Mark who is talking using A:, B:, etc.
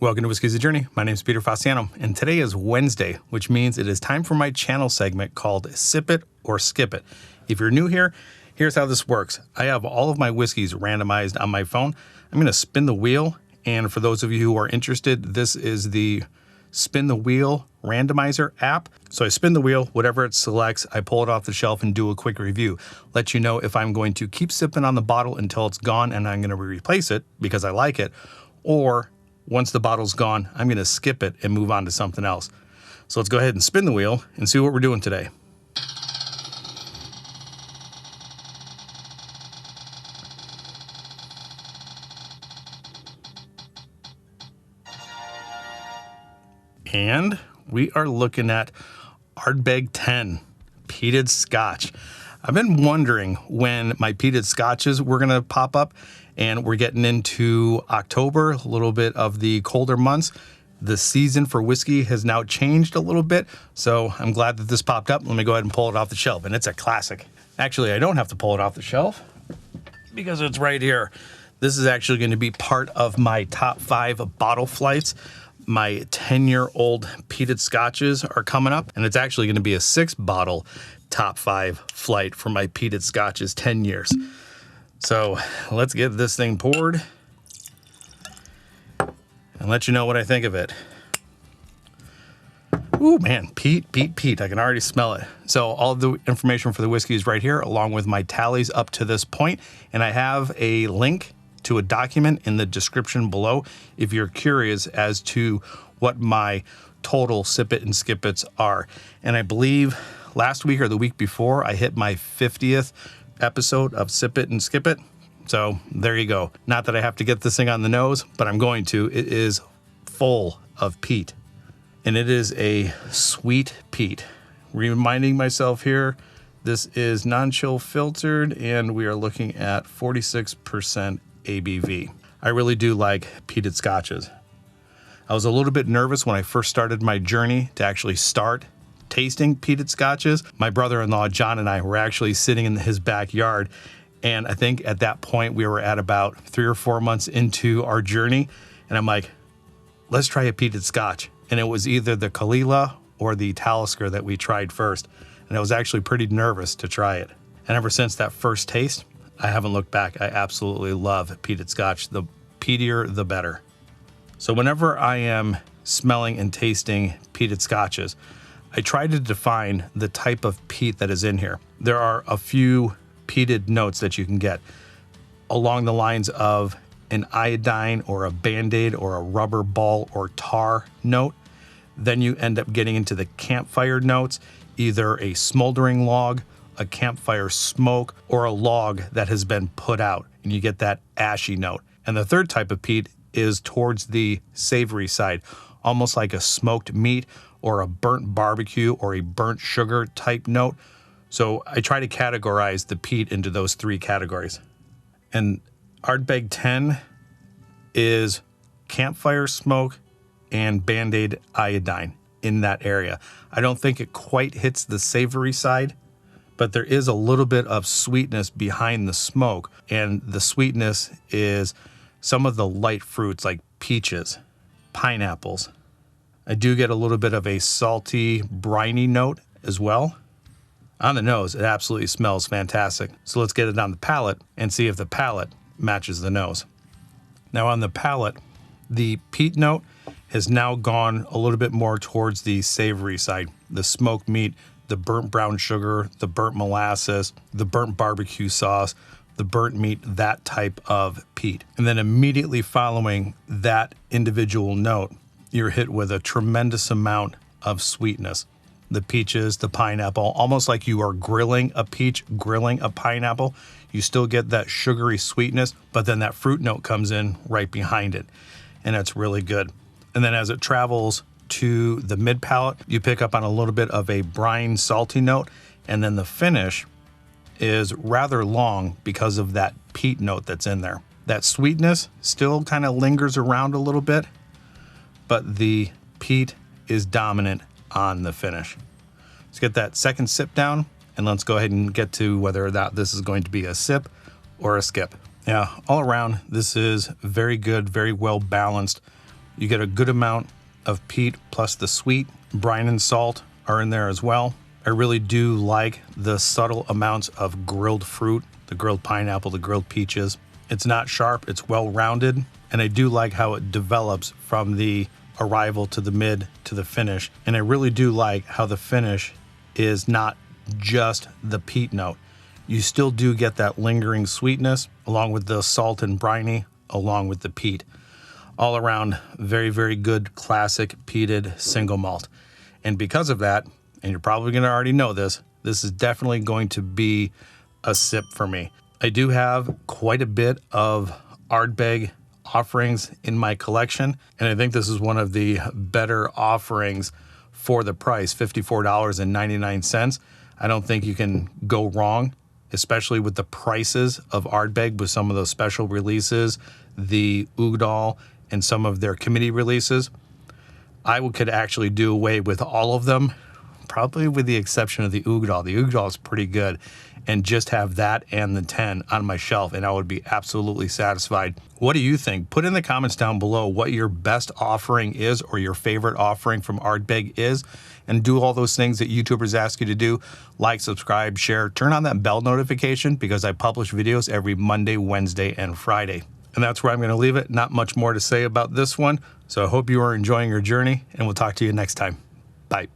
A: Welcome to Whiskey's a Journey. My name is Peter Fasciano, and today is Wednesday, which means it is time for my channel segment called Sip It or Skip It. If you're new here, here's how this works. I have all of my whiskeys randomized on my phone. I'm going to spin the wheel, and for those of you who are interested, this is the Spin the Wheel Randomizer app. So I spin the wheel, whatever it selects, I pull it off the shelf and do a quick review. Let you know if I'm going to keep sipping on the bottle until it's gone and I'm going to replace it because I like it, or once the bottle's gone, I'm going to skip it and move on to something else. So let's go ahead and spin the wheel and see what we're doing today. And we are looking at Ardbeg 10 peated Scotch. I've been wondering when my peated Scotches were going to pop up, and we're getting into October, a little bit of the colder months. The season for whiskey has now changed a little bit, so I'm glad that this popped up. Let me go ahead and pull it off the shelf, and it's a classic. Actually, I don't have to pull it off the shelf because it's right here. This is actually going to be part of my top 5 bottle flights. My 10-year-old peated Scotches are coming up, and it's actually going to be a 6-bottle top 5 flight for my peated Scotches 10 years. So let's get this thing poured and let you know what I think of it. Ooh, man, peat. I can already smell it. So all of the information for the whiskey is right here, along with my tallies up to this point. And I have a link to a document in the description below if you're curious as to what my total sip it and skip it's are. And I believe last week or the week before, I hit my 50th episode of Sip It and Skip It. So there you go. Not that I have to get this thing on the nose, but I'm going to. It is full of peat, and it is a sweet peat. Reminding myself here, this is non-chill filtered, and we are looking at 46% ABV. I really do like peated Scotches. I was a little bit nervous when I first started my journey to actually start tasting peated Scotches. My brother-in-law, John, and I were actually sitting in his backyard. And I think at that point we were at about 3 or 4 months into our journey. And I'm like, let's try a peated Scotch. And it was either the Kalila or the Talisker that we tried first. And I was actually pretty nervous to try it. And ever since that first taste, I haven't looked back. I absolutely love peated Scotch. The peatier, the better. So whenever I am smelling and tasting peated Scotches, I try to define the type of peat that is in here. There are a few peated notes that you can get along the lines of an iodine or a Band-Aid or a rubber ball or tar note. Then you end up getting into the campfire notes, either a smoldering log, a campfire smoke, or a log that has been put out, and you get that ashy note. And the third type of peat is towards the savory side, almost like a smoked meat or a burnt barbecue or a burnt sugar type note. So I try to categorize the peat into those 3 categories. And Ardbeg 10 is campfire smoke and Band-Aid iodine in that area. I don't think it quite hits the savory side, but there is a little bit of sweetness behind the smoke. And the sweetness is some of the light fruits like peaches, pineapples. I do get a little bit of a salty, briny note as well. On the nose, it absolutely smells fantastic. So let's get it on the palate and see if the palate matches the nose. Now on the palate, the peat note has now gone a little bit more towards the savory side. The smoked meat, the burnt brown sugar, the burnt molasses, the burnt barbecue sauce, the burnt meat, that type of peat. And then immediately following that individual note, you're hit with a tremendous amount of sweetness. The peaches, the pineapple, almost like you are grilling a peach, grilling a pineapple. You still get that sugary sweetness, but then that fruit note comes in right behind it, and it's really good. And then as it travels to the mid palate, you pick up on a little bit of a brine, salty note, and then the finish is rather long because of that peat note that's in there. That sweetness still kind of lingers around a little bit, but the peat is dominant on the finish. Let's get that second sip down, and let's go ahead and get to whether or not this is going to be a sip or a skip. Yeah, all around, this is very good, very well balanced. You get a good amount of peat plus the sweet. Brine and salt are in there as well. I really do like the subtle amounts of grilled fruit, the grilled pineapple, the grilled peaches. It's not sharp, it's well-rounded, and I do like how it develops from the arrival to the mid to the finish. And I really do like how the finish is not just the peat note. You still do get that lingering sweetness along with the salt and briny, along with the peat. All around, very, very good classic peated single malt. And because of that, and you're probably going to already know this, this is definitely going to be a sip for me. I do have quite a bit of Ardbeg offerings in my collection, and I think this is one of the better offerings for the price, $54.99. I don't think you can go wrong, especially with the prices of Ardbeg with some of those special releases, the Ugdal, and some of their committee releases. I could actually do away with all of them, probably with the exception of the Ugdal. The Ugdal is pretty good, and just have that and the 10 on my shelf, and I would be absolutely satisfied. What do you think? Put in the comments down below what your best offering is or your favorite offering from Ardbeg is, and do all those things that YouTubers ask you to do. Like, subscribe, share, turn on that bell notification because I publish videos every Monday, Wednesday, and Friday. And that's where I'm going to leave it. Not much more to say about this one. So I hope you are enjoying your journey, and we'll talk to you next time. Bye.